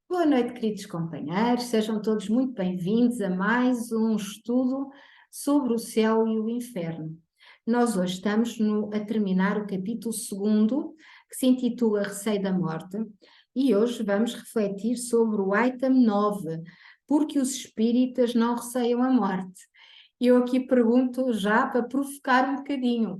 Boa noite, queridos companheiros, sejam todos muito bem-vindos a mais um estudo sobre o céu e o inferno. Nós hoje estamos a terminar o capítulo 2, que se intitula Receio da Morte, e hoje vamos refletir sobre o item 9, porque os espíritas não receiam a morte. Eu aqui pergunto já para provocar um bocadinho: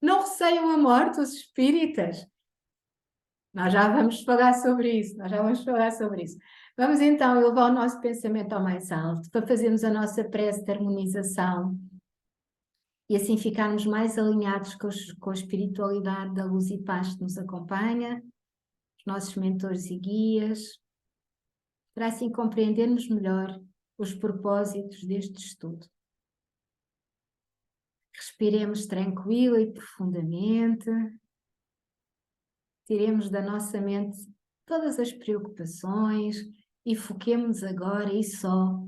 não receiam a morte os espíritas? Nós já vamos falar sobre isso, Vamos então elevar o nosso pensamento ao mais alto, para fazermos a nossa prece de harmonização e assim ficarmos mais alinhados com a espiritualidade da luz e paz que nos acompanha, os nossos mentores e guias, para assim compreendermos melhor os propósitos deste estudo. Respiremos tranquila e profundamente. Tiremos da nossa mente todas as preocupações e foquemos agora e só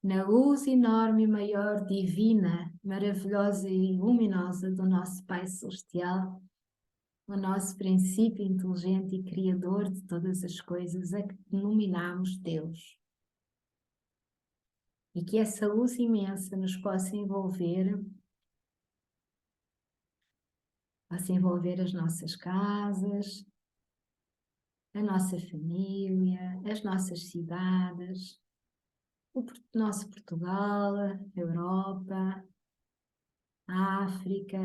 na luz enorme, maior, divina, maravilhosa e luminosa do nosso Pai Celestial, o nosso princípio inteligente e criador de todas as coisas, a que denominamos Deus. E que essa luz imensa nos possa envolver as nossas casas, a nossa família, as nossas cidades, o nosso Portugal, a Europa, a África,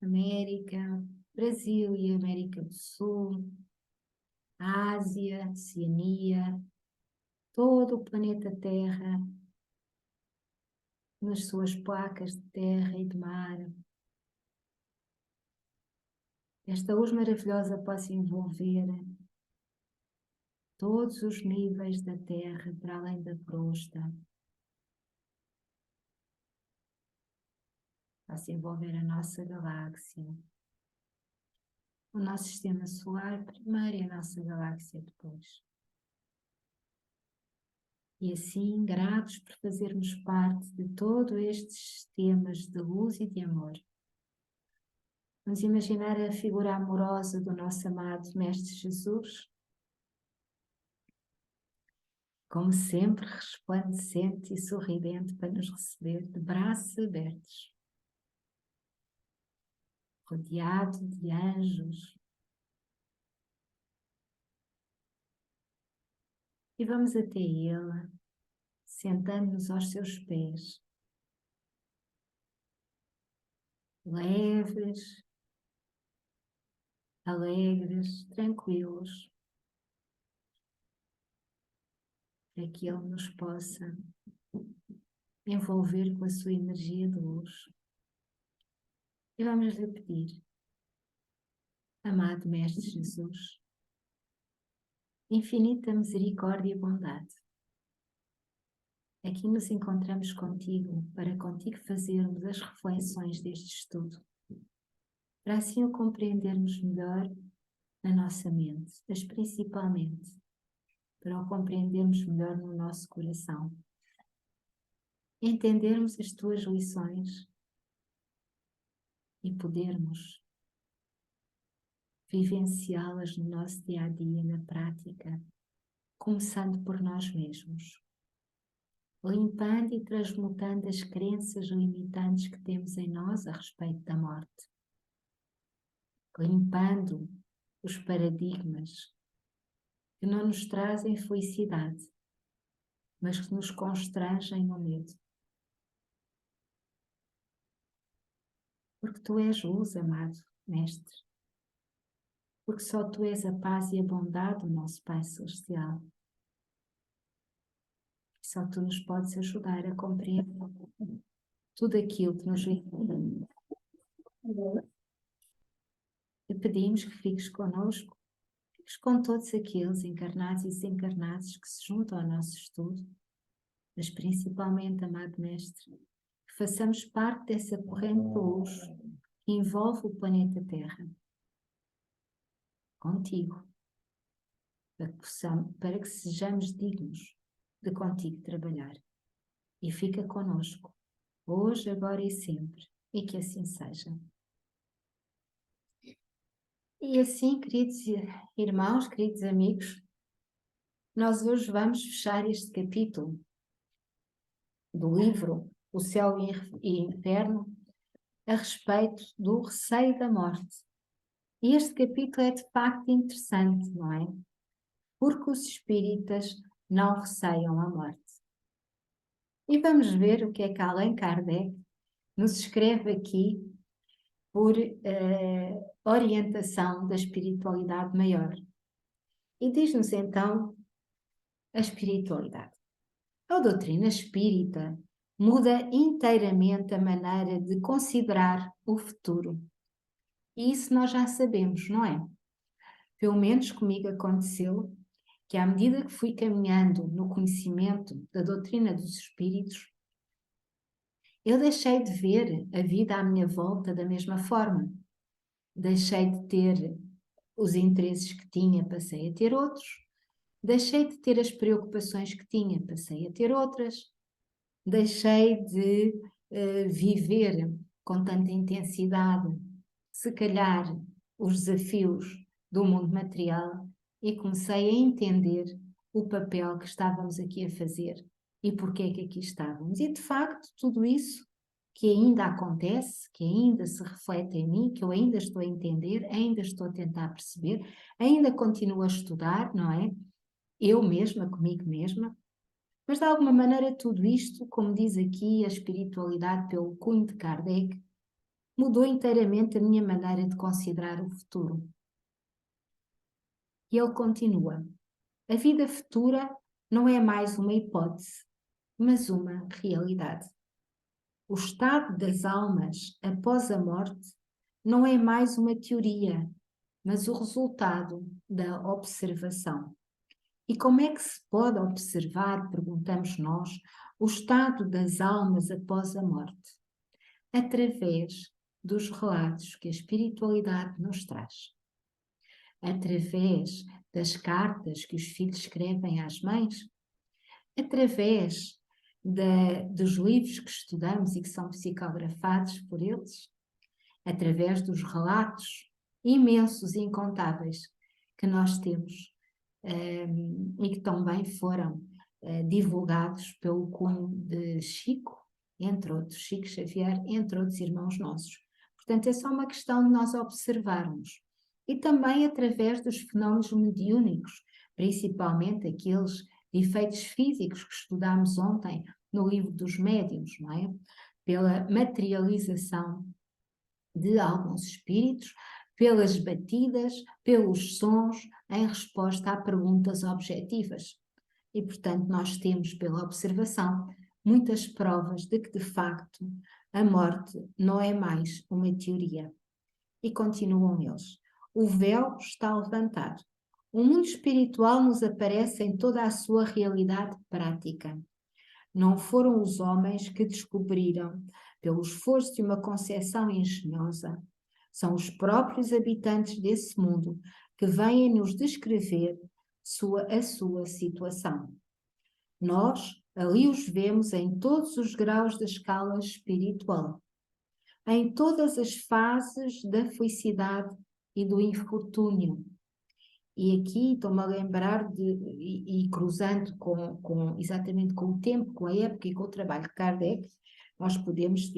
América, Brasil e América do Sul, a Ásia, Oceania, todo o planeta Terra, nas suas placas de terra e de mar. Esta luz maravilhosa possa envolver todos os níveis da Terra para além da crosta. Possa envolver a nossa galáxia, o nosso sistema solar primeiro e a nossa galáxia depois. E assim, gratos por fazermos parte de todos estes sistemas de luz e de amor. Vamos imaginar a figura amorosa do nosso amado Mestre Jesus, como sempre, resplandecente e sorridente para nos receber de braços abertos, rodeado de anjos. E vamos até ele, sentando-nos aos seus pés, leves, alegres, tranquilos, para que ele nos possa envolver com a sua energia de luz. E vamos lhe pedir: amado Mestre Jesus, infinita misericórdia e bondade, aqui nos encontramos contigo para contigo fazermos as reflexões deste estudo, para assim o compreendermos melhor na nossa mente, mas principalmente para o compreendermos melhor no nosso coração, entendermos as tuas lições e podermos vivenciá-las no nosso dia-a-dia, na prática, começando por nós mesmos, limpando e transmutando as crenças limitantes que temos em nós a respeito da morte, limpando os paradigmas que não nos trazem felicidade, mas que nos constrangem no medo. Porque tu és luz, amado Mestre, porque só tu és a paz e a bondade do nosso Pai Celestial. Só tu nos podes ajudar a compreender tudo aquilo que nos vive. E pedimos que fiques connosco, fiques com todos aqueles encarnados e desencarnados que se juntam ao nosso estudo, mas principalmente, amado Mestre, que façamos parte dessa corrente de luz que envolve o planeta Terra, contigo, para que sejamos dignos de contigo trabalhar. E fica connosco, hoje, agora e sempre, e que assim seja. E assim, queridos irmãos, queridos amigos, Nós hoje vamos fechar este capítulo do livro O Céu e Inferno a respeito do receio da morte. E este capítulo é de facto interessante, não é? Porque os espíritas não receiam a morte. E vamos ver o que é que Allan Kardec nos escreve aqui por orientação da espiritualidade maior. E diz-nos então a espiritualidade. A doutrina espírita muda inteiramente a maneira de considerar o futuro. E isso nós já sabemos, não é? Pelo menos comigo aconteceu que à medida que fui caminhando no conhecimento da doutrina dos espíritos, eu deixei de ver a vida à minha volta da mesma forma. Deixei de ter os interesses que tinha, passei a ter outros. Deixei de ter as preocupações que tinha, passei a ter outras. Deixei de viver com tanta intensidade, se calhar, os desafios do mundo material e comecei a entender o papel que estávamos aqui a fazer e porque é que aqui estávamos. E, de facto, tudo isso que ainda acontece, que ainda se reflete em mim, que eu ainda estou a entender, ainda estou a tentar perceber, ainda continuo a estudar, não é? Eu mesma, comigo mesma, mas de alguma maneira tudo isto, como diz aqui a espiritualidade pelo cunho de Kardec, mudou inteiramente a minha maneira de considerar o futuro. E ele continua: a vida futura não é mais uma hipótese, mas uma realidade. O estado das almas após a morte não é mais uma teoria, mas o resultado da observação. E como é que se pode observar, perguntamos nós, o estado das almas após a morte? Através dos relatos que a espiritualidade nos traz. Através das cartas que os filhos escrevem às mães. Através dos livros que estudamos e que são psicografados por eles. Através dos relatos imensos e incontáveis que nós temos e que também foram divulgados pelo cunho de Chico, entre outros, Chico Xavier, entre outros irmãos nossos. Portanto, é só uma questão de nós observarmos. E também através dos fenómenos mediúnicos, principalmente aqueles de efeitos físicos que estudámos ontem no livro dos médiuns, não é? Pela materialização de alguns espíritos, pelas batidas, pelos sons, em resposta a perguntas objetivas. E, portanto, nós temos, pela observação, muitas provas de que, de facto, a morte não é mais uma teoria. E continuam eles. O véu está levantado. O mundo espiritual nos aparece em toda a sua realidade prática. Não foram os homens que descobriram, pelo esforço de uma concepção engenhosa, são os próprios habitantes desse mundo que vêm nos descrever a sua situação. Nós ali os vemos em todos os graus da escala espiritual, em todas as fases da felicidade e do infortúnio. E aqui estou-me a lembrar e cruzando exatamente com o tempo, com a época e com o trabalho de Kardec, nós podemos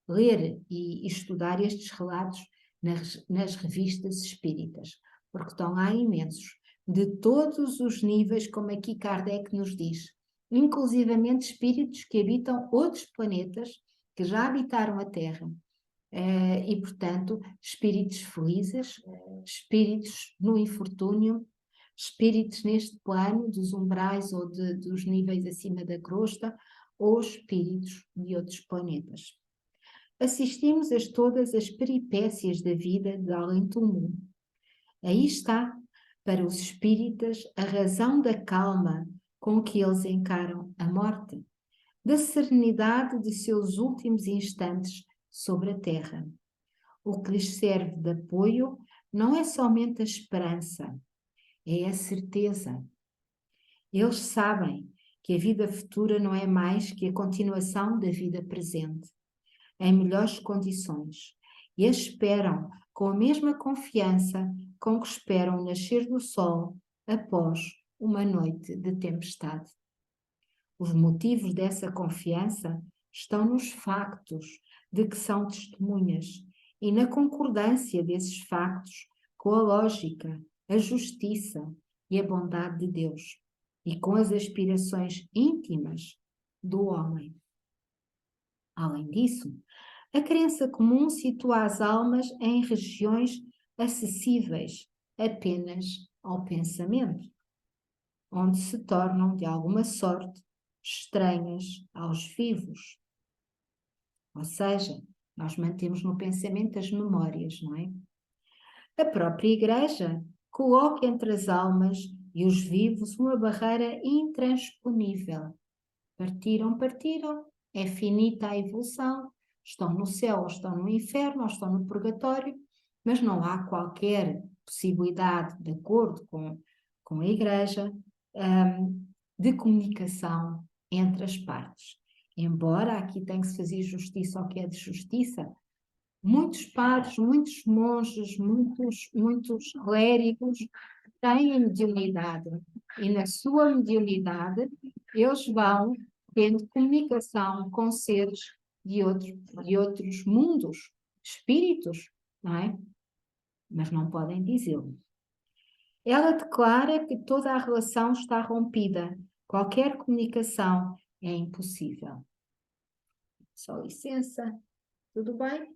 ler e estudar estes relatos nas revistas espíritas, porque estão lá imensos, de todos os níveis, como aqui Kardec nos diz, inclusivamente espíritos que habitam outros planetas, que já habitaram a Terra, e, portanto, espíritos felizes, espíritos no infortúnio, espíritos neste plano dos umbrais ou dos níveis acima da crosta, ou espíritos de outros planetas. Assistimos a todas as peripécias da vida de além-túmulo. Aí está, para os espíritas, a razão da calma com que eles encaram a morte, da serenidade de seus últimos instantes sobre a terra. O que lhes serve de apoio não é somente a esperança, é a certeza. Eles sabem que a vida futura não é mais que a continuação da vida presente, em melhores condições, e a esperam com a mesma confiança com que esperam o nascer do sol após uma noite de tempestade. Os motivos dessa confiança estão nos factos de que são testemunhas e na concordância desses factos com a lógica, a justiça e a bondade de Deus e com as aspirações íntimas do homem. Além disso, a crença comum situa as almas em regiões acessíveis apenas ao pensamento, onde se tornam, de alguma sorte, estranhas aos vivos. Ou seja, nós mantemos no pensamento as memórias, não é? A própria Igreja coloca entre as almas e os vivos uma barreira intransponível. Partiram, é finita a evolução, estão no céu, ou estão no inferno, ou estão no purgatório, mas não há qualquer possibilidade, de acordo com a Igreja, de comunicação entre as partes. Embora aqui tenha que se fazer justiça ao que é de justiça, muitos padres, muitos monges, muitos clérigos têm mediunidade e na sua mediunidade eles vão tendo comunicação com seres de outros mundos, espíritos, não é? Mas não podem dizê-lo. Ela declara que toda a relação está rompida, qualquer comunicação é impossível. Só licença, tudo bem?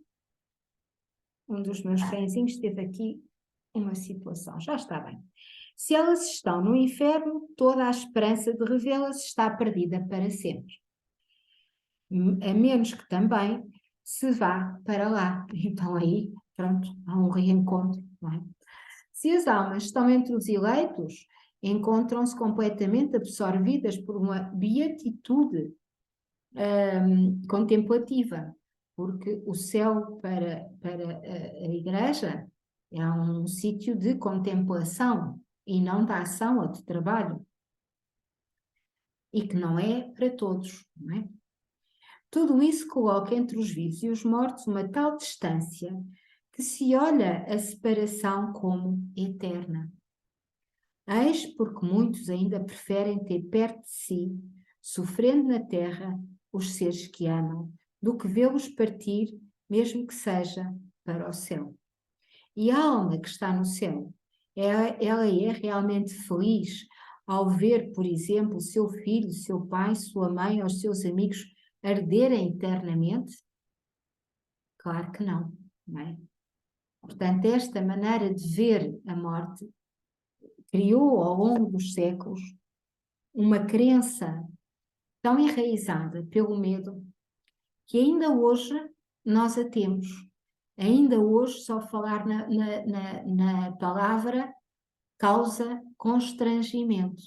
Um dos meus cãezinhos teve aqui uma situação, já está bem. Se elas estão no inferno, toda a esperança de revê-las está perdida para sempre. A menos que também se vá para lá. Então aí, pronto, há um reencontro, não é? Se as almas estão entre os eleitos, encontram-se completamente absorvidas por uma beatitude contemplativa, porque o céu para a Igreja é um sítio de contemplação e não de ação ou de trabalho, e que não é para todos, não é? Tudo isso coloca entre os vivos e os mortos uma tal distância que se olha a separação como eterna. Eis porque muitos ainda preferem ter perto de si, sofrendo na terra, os seres que amam, do que vê-los partir, mesmo que seja para o céu. E a alma que está no céu, ela é realmente feliz ao ver, por exemplo, seu filho, seu pai, sua mãe ou os seus amigos arderem eternamente? Claro que não, não é? Portanto, esta maneira de ver a morte criou ao longo dos séculos uma crença tão enraizada pelo medo que ainda hoje nós a temos. Ainda hoje, só falar na palavra causa constrangimento.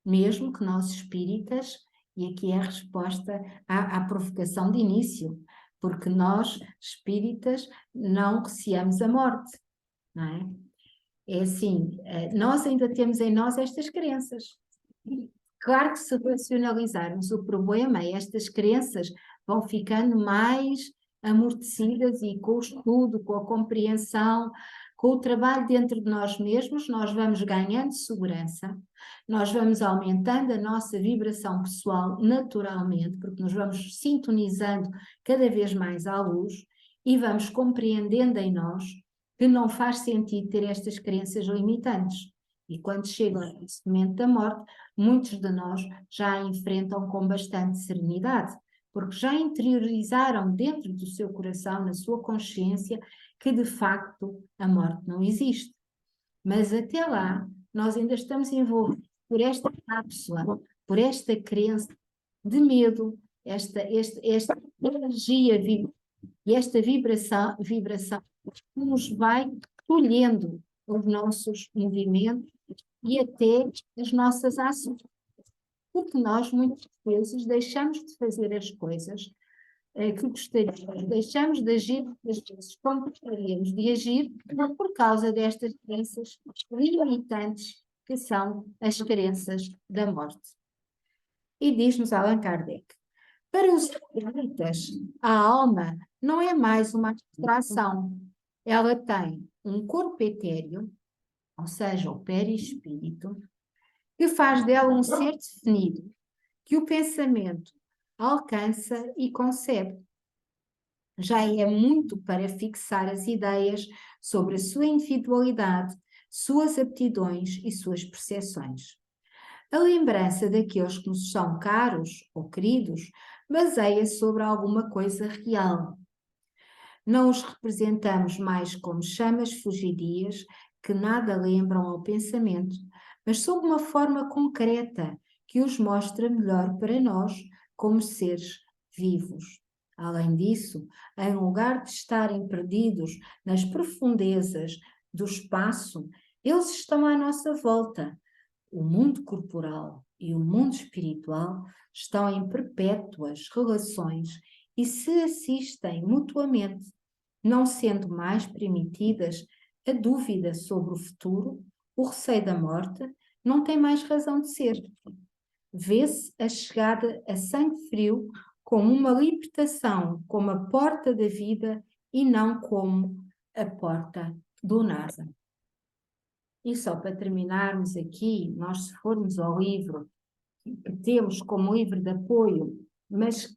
Mesmo que nós espíritas, e aqui é a resposta à provocação de início, porque nós espíritas não receamos a morte, não é? É assim, nós ainda temos em nós estas crenças. Claro que se racionalizarmos o problema, estas crenças vão ficando mais amortecidas e com o estudo, com a compreensão, com o trabalho dentro de nós mesmos, nós vamos ganhando segurança, nós vamos aumentando a nossa vibração pessoal naturalmente, porque nos vamos sintonizando cada vez mais à luz e vamos compreendendo em nós que não faz sentido ter estas crenças limitantes. E quando chega esse momento da morte, muitos de nós já a enfrentam com bastante serenidade, porque já interiorizaram dentro do seu coração, na sua consciência, que de facto a morte não existe. Mas até lá, nós ainda estamos envolvidos por esta cápsula, por esta crença de medo, esta energia e esta vibração que nos vai tolhendo os nossos movimentos e até as nossas ações. Porque nós, muitas vezes, deixamos de fazer as coisas que gostaríamos, deixamos de agir às vezes como gostaríamos de agir por causa destas crenças limitantes que são as crenças da morte. E diz-nos Allan Kardec, para os espíritas, a alma não é mais uma abstração, ela tem um corpo etéreo, ou seja, o perispírito, que faz dela um ser definido, que o pensamento alcança e concebe. Já é muito para fixar as ideias sobre a sua individualidade, suas aptidões e suas percepções. A lembrança daqueles que nos são caros ou queridos baseia-se sobre alguma coisa real. Não os representamos mais como chamas fugidias que nada lembram ao pensamento, mas sob uma forma concreta que os mostra melhor para nós como seres vivos. Além disso, em lugar de estarem perdidos nas profundezas do espaço, eles estão à nossa volta. O mundo corporal e o mundo espiritual estão em perpétuas relações e se assistem mutuamente, não sendo mais permitidas a dúvida sobre o futuro, o receio da morte, não tem mais razão de ser. Vê-se a chegada a sangue frio como uma libertação, como a porta da vida e não como a porta do nada. E só para terminarmos aqui, nós se formos ao livro que temos como livro de apoio, mas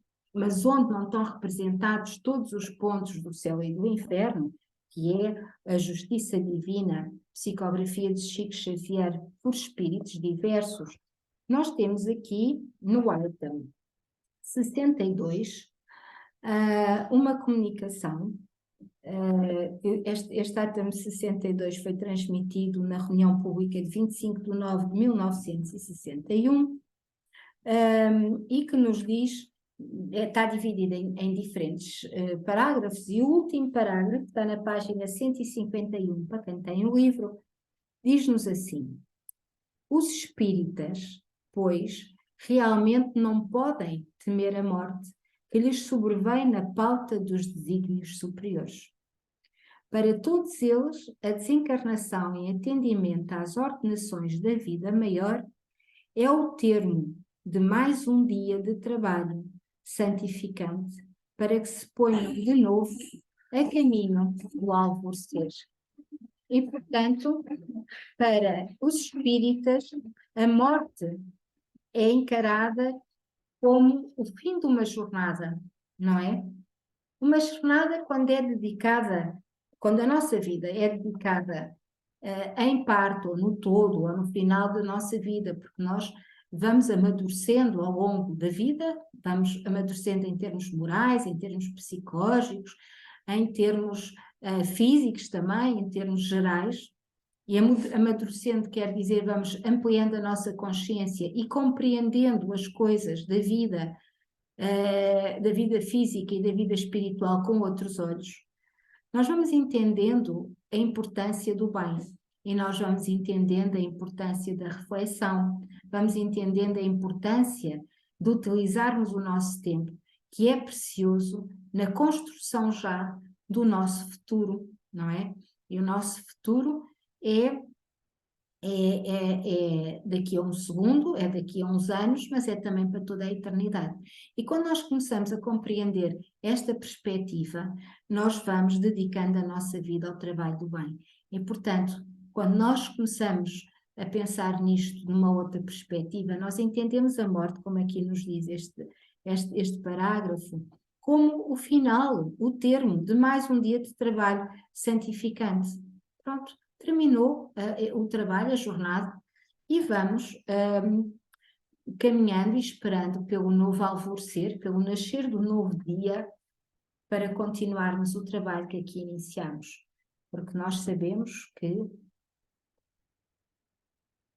onde não estão representados todos os pontos do céu e do inferno, que é a Justiça Divina, psicografia de Chico Xavier por espíritos diversos, nós temos aqui no item 62 uma comunicação. Este item 62 foi transmitido na reunião pública de 25 de nove de 1961 e que nos diz, está dividida em diferentes parágrafos, e o último parágrafo está na página 151, para quem tem o livro, diz-nos assim: os espíritas, pois, realmente não podem temer a morte que lhes sobrevém na pauta dos desígnios superiores. Para todos eles, a desencarnação em atendimento às ordenações da vida maior é o termo de mais um dia de trabalho santificante para que se ponham de novo a caminho do alvorecer. E, portanto, para os espíritas, a morte é encarada como o fim de uma jornada, não é? Uma jornada quando é dedicada, quando a nossa vida é dedicada em parte ou no todo ou no final da nossa vida, porque nós vamos amadurecendo ao longo da vida, vamos amadurecendo em termos morais, em termos psicológicos, em termos físicos também, em termos gerais, e amadurecendo quer dizer vamos ampliando a nossa consciência e compreendendo as coisas da vida física e da vida espiritual com outros olhos. Nós vamos entendendo a importância do bem e nós vamos entendendo a importância da reflexão, vamos entendendo a importância de utilizarmos o nosso tempo, que é precioso na construção já do nosso futuro, não é? E o nosso futuro é daqui a um segundo, é daqui a uns anos, mas é também para toda a eternidade. E quando nós começamos a compreender esta perspectiva, nós vamos dedicando a nossa vida ao trabalho do bem. E, portanto, quando nós começamos a pensar nisto numa outra perspectiva, nós entendemos a morte, como aqui nos diz este parágrafo, como o final, o termo de mais um dia de trabalho santificante. Pronto, terminou o trabalho, a jornada, e vamos caminhando e esperando pelo novo alvorecer, pelo nascer do novo dia, para continuarmos o trabalho que aqui iniciamos. Porque nós sabemos que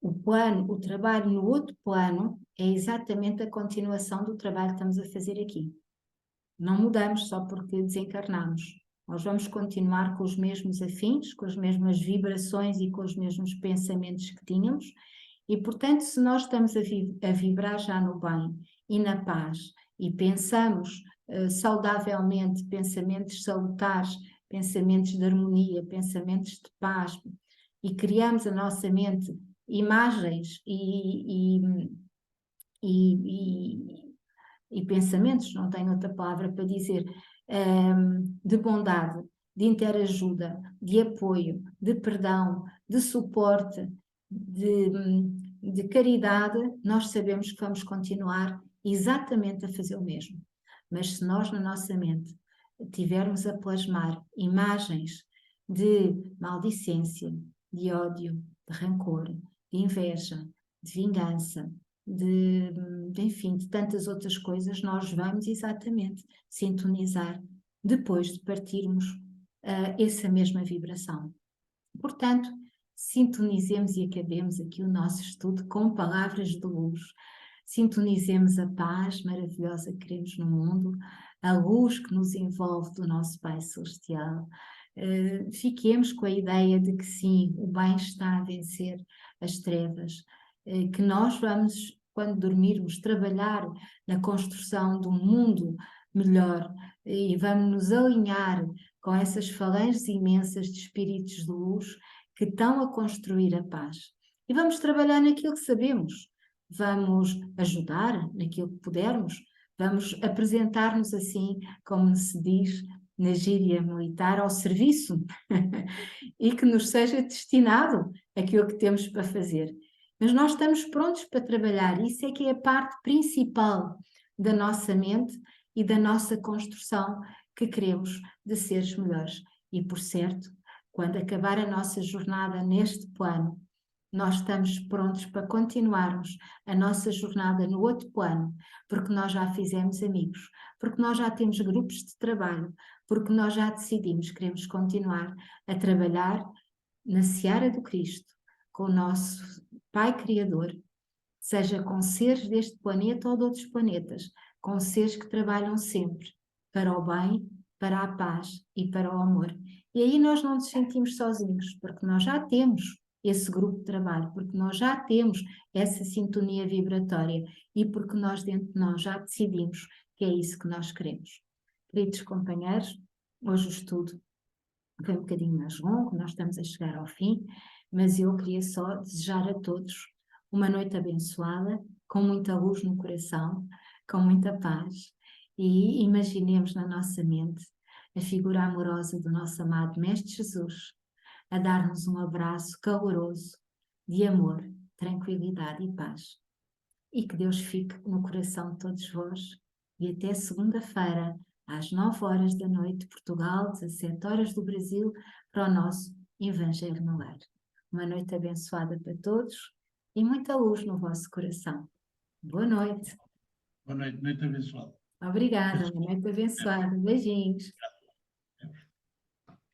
o trabalho no outro plano é exatamente a continuação do trabalho que estamos a fazer aqui. Não mudamos só porque desencarnamos. Nós vamos continuar com os mesmos afins, com as mesmas vibrações e com os mesmos pensamentos que tínhamos. E, portanto, se nós estamos a vibrar já no bem e na paz e pensamos saudavelmente, pensamentos salutares, pensamentos de harmonia, pensamentos de paz, e criamos a nossa mente imagens e pensamentos, não tenho outra palavra para dizer, de bondade, de interajuda, de apoio, de perdão, de suporte, de caridade, nós sabemos que vamos continuar exatamente a fazer o mesmo. Mas se nós na nossa mente tivermos a plasmar imagens de maldicência, de ódio, de rancor, de inveja, de vingança, enfim, de tantas outras coisas, nós vamos exatamente sintonizar depois de partirmos essa mesma vibração. Portanto, sintonizemos e acabemos aqui o nosso estudo com palavras de luz. Sintonizemos a paz maravilhosa que queremos no mundo, a luz que nos envolve do nosso Pai Celestial. Fiquemos com a ideia de que sim, o bem está a vencer as trevas, que nós vamos, quando dormirmos, trabalhar na construção de um mundo melhor e vamos nos alinhar com essas falanges imensas de espíritos de luz que estão a construir a paz. E vamos trabalhar naquilo que sabemos, vamos ajudar naquilo que pudermos, vamos apresentar-nos assim, como se diz na gíria militar, ao serviço e que nos seja destinado aquilo que temos para fazer. Mas nós estamos prontos para trabalhar, isso é que é a parte principal da nossa mente e da nossa construção que queremos de seres melhores. E por certo, quando acabar a nossa jornada neste plano, nós estamos prontos para continuarmos a nossa jornada no outro plano, porque nós já fizemos amigos, porque nós já temos grupos de trabalho, porque nós já decidimos que queremos continuar a trabalhar na seara do Cristo, com o nosso Pai Criador, seja com seres deste planeta ou de outros planetas, com seres que trabalham sempre para o bem, para a paz e para o amor. E aí nós não nos sentimos sozinhos, porque nós já temos esse grupo de trabalho, porque nós já temos essa sintonia vibratória e porque nós dentro de nós já decidimos que é isso que nós queremos. Queridos companheiros, hoje o estudo foi um bocadinho mais longo, nós estamos a chegar ao fim, mas eu queria só desejar a todos uma noite abençoada, com muita luz no coração, com muita paz, e imaginemos na nossa mente a figura amorosa do nosso amado Mestre Jesus a dar-nos um abraço caloroso de amor, tranquilidade e paz. E que Deus fique no coração de todos vós e até segunda-feira, às 9 horas da noite, Portugal, 17 horas do Brasil, para o nosso Evangelho no Lar. Uma noite abençoada para todos e muita luz no vosso coração. Boa noite. Boa noite, noite abençoada. Obrigada, uma noite abençoada. Beijinhos.